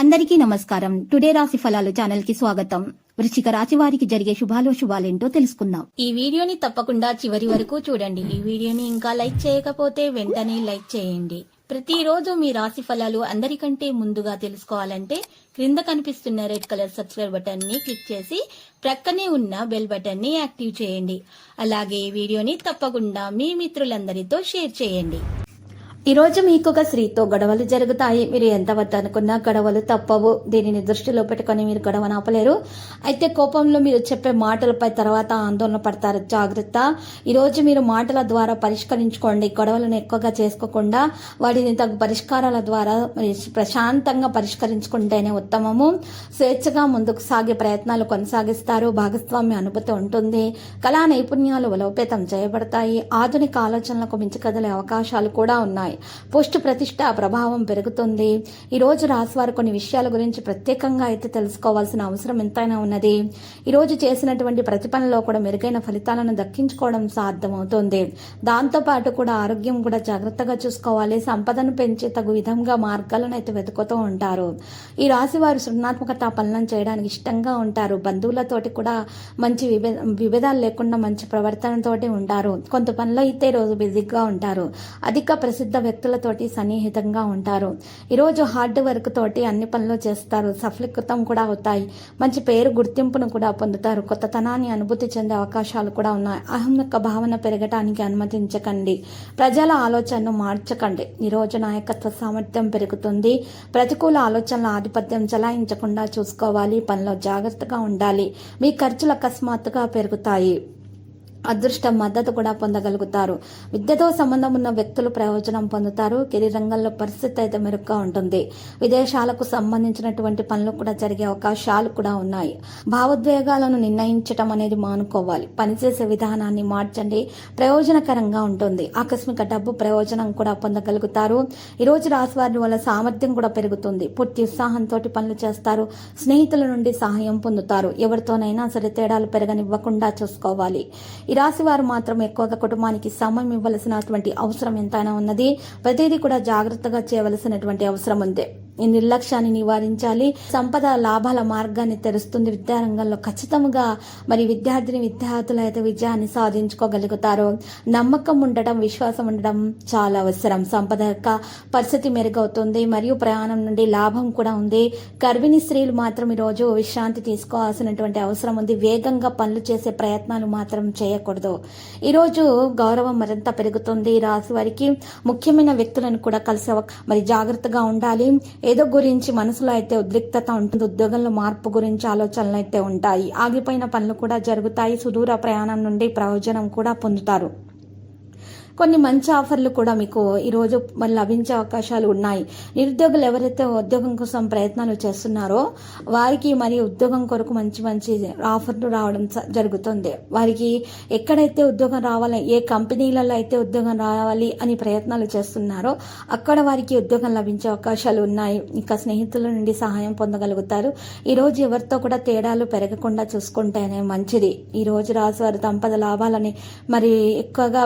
అందరికీ నమస్కారం. టుడే రాశి ఫలాలు ఛానల్ కి స్వాగతం. వృశ్చిక రాశి వారికి జరిగే శుభాలేంటో తెలుసుకుందాం. ఈ వీడియోని తప్పకుండా చివరి వరకు చూడండి. ఈ వీడియోని ఇంకా లైక్ చేయకపోతే వెంటనే లైక్ చేయండి. ప్రతిరోజు మీ రాశి ఫలాలు అందరికంటే ముందుగా తెలుసుకోవాలంటే క్రింద కనిపిస్తున్న రెడ్ కలర్ సబ్స్క్రైబ్ బటన్ ని క్లిక్ చేసి ప్రక్కనే ఉన్న బెల్ బటన్ ని యాక్టివ్ చేయండి. అలాగే ఈ వీడియోని తప్పకుండా మీ మిత్రులందరితో షేర్ చేయండి. ఈ రోజు మీకు ఒక స్త్రీతో గొడవలు జరుగుతాయి. మీరు ఎంత వద్దనుకున్నా గొడవలు తప్పవు. దీనిని దృష్టిలో పెట్టుకుని మీరు గొడవను ఆపలేరు. అయితే కోపంలో మీరు చెప్పే మాటలపై తర్వాత ఆందోళన పడతారు. జాగ్రత్త. ఈ రోజు మీరు మాటల ద్వారా పరిష్కరించుకోండి. గొడవలను ఎక్కువగా చేసుకోకుండా వాటిని తగు పరిష్కారాల ద్వారా ప్రశాంతంగా పరిష్కరించుకుంటేనే ఉత్తమము. స్వేచ్ఛగా ముందుకు సాగే ప్రయత్నాలు కొనసాగిస్తారు. భాగస్వామ్య అనుభూతి ఉంటుంది. కళా నైపుణ్యాలు బలోపేతం చేయబడతాయి. ఆధునిక ఆలోచనలకు మించి కదిలే అవకాశాలు కూడా ఉన్నాయి. పోస్ట్ ప్రతిష్ట ప్రభావం పెరుగుతుంది. ఈ రోజు రాశివారు కొన్ని విషయాల గురించి ప్రత్యేకంగా అయితే తెలుసుకోవాల్సిన అవసరం ఎంతైనా ఉన్నది. ఈ రోజు చేసినటువంటి ప్రతి పనిలో కూడా మెరుగైన ఫలితాలను దక్కించుకోవడం సాధ్యమవుతుంది. దాంతో పాటు కూడా ఆరోగ్యం కూడా జాగ్రత్తగా చూసుకోవాలి. సంపదను పెంచే తగు విధంగా మార్గాలను అయితే వెతుకుతూ ఉంటారు. ఈ రాశి వారు సృజనాత్మకత పనులను చేయడానికి ఇష్టంగా ఉంటారు. బంధువులతోటి కూడా మంచి విభేదాలు లేకుండా మంచి ప్రవర్తనతోటి ఉంటారు. కొంత పనులు అయితే రోజు బిజీగా ఉంటారు. అధిక ప్రసిద్ధ వ్యక్తులతోటి సన్నిహితంగా ఉంటారు. ఈరోజు హార్డ్ వర్క్ తోటి అన్ని పనులు చేస్తారు. సఫలీకృతం కూడా అవుతాయి. మంచి పేరు గుర్తింపును కూడా పొందుతారు. కొత్తతనాన్ని అనుభూతి చెందే అవకాశాలు కూడా ఉన్నాయి. అహం యొక్క భావన పెరగటానికి అనుమతించకండి. ప్రజల ఆలోచనను మార్చకండి. ఈరోజు నాయకత్వ సామర్థ్యం పెరుగుతుంది. ప్రతికూల ఆలోచనల ఆధిపత్యం చలాయించకుండా చూసుకోవాలి. పనిలో జాగ్రత్తగా ఉండాలి. మీ ఖర్చులు అకస్మాత్తుగా పెరుగుతాయి. అదృష్ట మద్దతు కూడా పొందగలుగుతారు. విద్యతో సంబంధం ఉన్న వ్యక్తులు ప్రయోజనం పొందుతారు. కెరీర్ రంగంలో పరిస్థితి అయితే మెరుగ్గా ఉంటుంది. విదేశాలకు సంబంధించినటువంటి పనులు కూడా జరిగే అవకాశాలు కూడా ఉన్నాయి. భావోద్వేగాలను నిర్ణయించటం అనేది మానుకోవాలి. పనిచేసే విధానాన్ని మార్చండి. ప్రయోజనకరంగా ఉంటుంది. ఆకస్మిక డబ్బు ప్రయోజనం కూడా పొందగలుగుతారు. ఈరోజు రాశివారి వల్ల సామర్థ్యం కూడా పెరుగుతుంది. పూర్తి ఉత్సాహంతో పనులు చేస్తారు. స్నేహితుల నుండి సహాయం పొందుతారు. ఎవరితోనైనా సరే తేడాలు పెరగనివ్వకుండా చూసుకోవాలి. ఈ రాశి వారు మాత్రం ఎక్కువగా కుటుంబానికి సమయం ఇవ్వవలసినటువంటి అవసరం ఎంతైనా ఉన్నది. ప్రతిదీ కూడా జాగ్రత్తగా చేయవలసినటువంటి అవసరం ఉంది. ఈ నిర్లక్ష్యాన్ని నివారించాలి. సంపద లాభాల మార్గాన్ని తెరుస్తుంది. విద్యారంగంలో ఖచ్చితంగా విద్యార్థులు అయితే విజయాన్ని సాధించుకోగలుగుతారు. నమ్మకం ఉండటం, విశ్వాసం ఉండడం చాలా అవసరం. సంపద యొక్క పరిస్థితి మెరుగవుతుంది మరియు ప్రయాణం నుండి లాభం కూడా ఉంది. గర్భిణీ స్త్రీలు మాత్రం ఈరోజు విశ్రాంతి తీసుకోవాల్సినటువంటి అవసరం ఉంది. వేగంగా పనులు చేసే ప్రయత్నాలు మాత్రం చేయకూడదు. ఈరోజు గౌరవం మరింత పెరుగుతుంది. రాశి వారికి ముఖ్యమైన వ్యక్తులను కూడా కలిసి జాగ్రత్తగా ఉండాలి. ఏదో గురించి మనసులో అయితే ఉద్రిక్తత ఉంటుంది. ఉద్యోగంలో మార్పు గురించి ఆలోచనలు అయితే ఉంటాయి. ఆగిపోయిన పనులు కూడా జరుగుతాయి. సుదూర ప్రయాణం నుండి ప్రయోజనం కూడా పొందుతారు. కొన్ని మంచి ఆఫర్లు కూడా మీకు ఈరోజు లభించే అవకాశాలు ఉన్నాయి. నిరుద్యోగులు ఎవరైతే ఉద్యోగం కోసం ప్రయత్నాలు చేస్తున్నారో వారికి ఉద్యోగం కొరకు మంచి మంచి ఆఫర్లు రావడం జరుగుతుంది. వారికి ఎక్కడైతే ఉద్యోగం రావాలి, ఏ కంపెనీలలో అయితే ఉద్యోగం రావాలి అని ప్రయత్నాలు చేస్తున్నారో అక్కడ వారికి ఉద్యోగం లభించే అవకాశాలు ఉన్నాయి. ఇంకా స్నేహితుల నుండి సహాయం పొందగలుగుతారు. ఈరోజు ఎవరితో కూడా తేడాలు పెరగకుండా చూసుకుంటేనే మంచిది. ఈరోజు రాశివారు సంపద లాభాలని ఎక్కువగా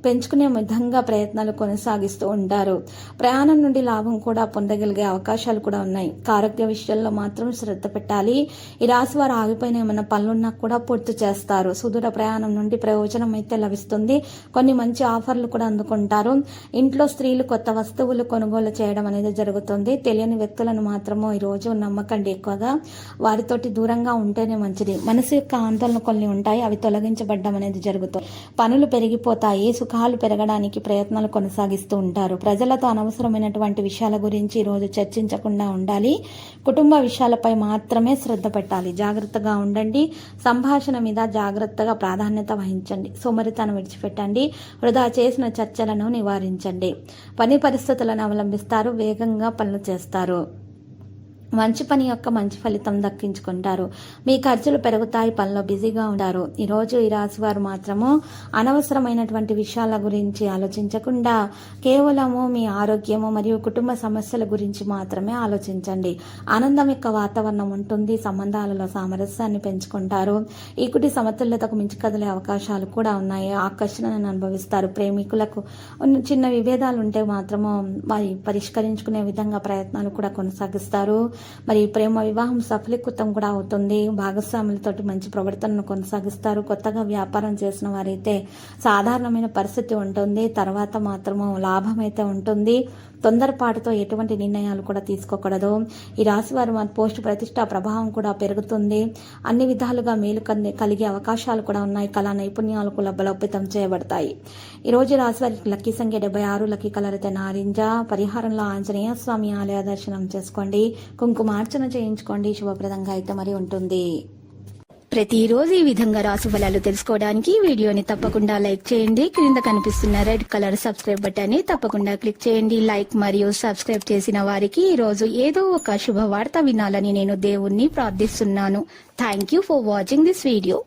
పెంచుకునే విధంగా ప్రయత్నాలు కొనసాగిస్తూ ఉంటారు. ప్రయాణం నుండి లాభం కూడా పొందగలిగే అవకాశాలు కూడా ఉన్నాయి. ఆరోగ్య విషయాల్లో మాత్రం శ్రద్ధ పెట్టాలి. ఈ రాశి వారు ఆగిపోయిన ఏమైనా పనులున్నా కూడా పూర్తి చేస్తారు. సుదూర ప్రయాణం నుండి ప్రయోజనం అయితే లభిస్తుంది. కొన్ని మంచి ఆఫర్లు కూడా అందుకుంటారు. ఇంట్లో స్త్రీలు కొత్త వస్తువులు కొనుగోలు చేయడం అనేది జరుగుతుంది. తెలియని వ్యక్తులను మాత్రము ఈరోజు నమ్మకండి. ఎక్కువగా వారితోటి దూరంగా ఉంటేనే మంచిది. మనసు యొక్క ఆందోళన కొన్ని ఉంటాయి. అవి తొలగించబడ్డం అనేది జరుగుతుంది. పనులు పెరిగిపోతాయి. సుఖాలు పెరగడానికి ప్రయత్నాలు కొనసాగిస్తూ ఉంటారు. ప్రజలతో అనవసరమైనటువంటి విషయాల గురించి ఈరోజు చర్చించకుండా ఉండాలి. కుటుంబ విషయాలపై మాత్రమే శ్రద్ధ పెట్టాలి. జాగ్రత్తగా ఉండండి. సంభాషణ మీద జాగ్రత్తగా ప్రాధాన్యత వహించండి. సోమరితనం విడిచిపెట్టండి. వృధా చేసిన చర్చలను నివారించండి. పని పరిస్థితులను అవలంబిస్తారు. వేగంగా పనులు చేస్తారు. మంచి పని యొక్క మంచి ఫలితం దక్కించుకుంటారు. మీ ఖర్చులు పెరుగుతాయి. పనిలో బిజీగా ఉంటారు. ఈరోజు ఈ రాశి వారు మాత్రము అనవసరమైనటువంటి విషయాల గురించి ఆలోచించకుండా కేవలము మీ ఆరోగ్యము మరియు కుటుంబ సమస్యల గురించి మాత్రమే ఆలోచించండి. ఆనందం యొక్క వాతావరణం ఉంటుంది. సంబంధాలలో సామరస్యాన్ని పెంచుకుంటారు. ఈకుటి సమతుల్యతకు మించి కదిలే అవకాశాలు కూడా ఉన్నాయి. ఆకర్షణను అనుభవిస్తారు. ప్రేమికులకు చిన్న విభేదాలు ఉంటే మాత్రము వారి పరిష్కరించుకునే విధంగా ప్రయత్నాలు కూడా కొనసాగిస్తారు. మరి ప్రేమ వివాహం సఫలీకృతం కూడా అవుతుంది. భాగస్వాములతోటి మంచి ప్రవర్తనను కొనసాగిస్తారు. కొత్తగా వ్యాపారం చేసిన వారైతే సాధారణమైన పరిస్థితి ఉంటుంది. తర్వాత మాత్రము లాభం అయితే ఉంటుంది. తొందరపాటుతో ఎటువంటి నిర్ణయాలు కూడా తీసుకోకూడదు. ఈ రాశి వారు మన పోస్ట్ ప్రతిష్ట ప్రభావం కూడా పెరుగుతుంది. అన్ని విధాలుగా మేలు కలిగే అవకాశాలు కూడా ఉన్నాయి. కళా నైపుణ్యాలు కూడా బలోపేతం చేయబడతాయి. ఈ రోజు రాశి వారికి లక్కీ సంఖ్య 76, లక్కీ కలర్ అయితే నారింజ. పరిహారంలో ఆంజనేయ స్వామి ఆలయ దర్శనం చేసుకోండి, కుంకుమార్చన చేయించుకోండి. శుభప్రదంగా అయితే మరి ఉంటుంది. ప్రతిరోజు ఈ విధంగా రాశి ఫలాలు తెలుసుకోవడానికి వీడియోని తప్పకుండా లైక్ చేయండి. క్రింద కనిపిస్తున్న రెడ్ కలర్ సబ్స్క్రైబ్ బటన్ ని తప్పకుండా క్లిక్ చేయండి. లైక్ మరియు సబ్స్క్రైబ్ చేసిన వారికి ఈ రోజు ఏదో ఒక శుభవార్త వినాలని నేను దేవుణ్ణి ప్రార్థిస్తున్నాను. Thank you for watching this video.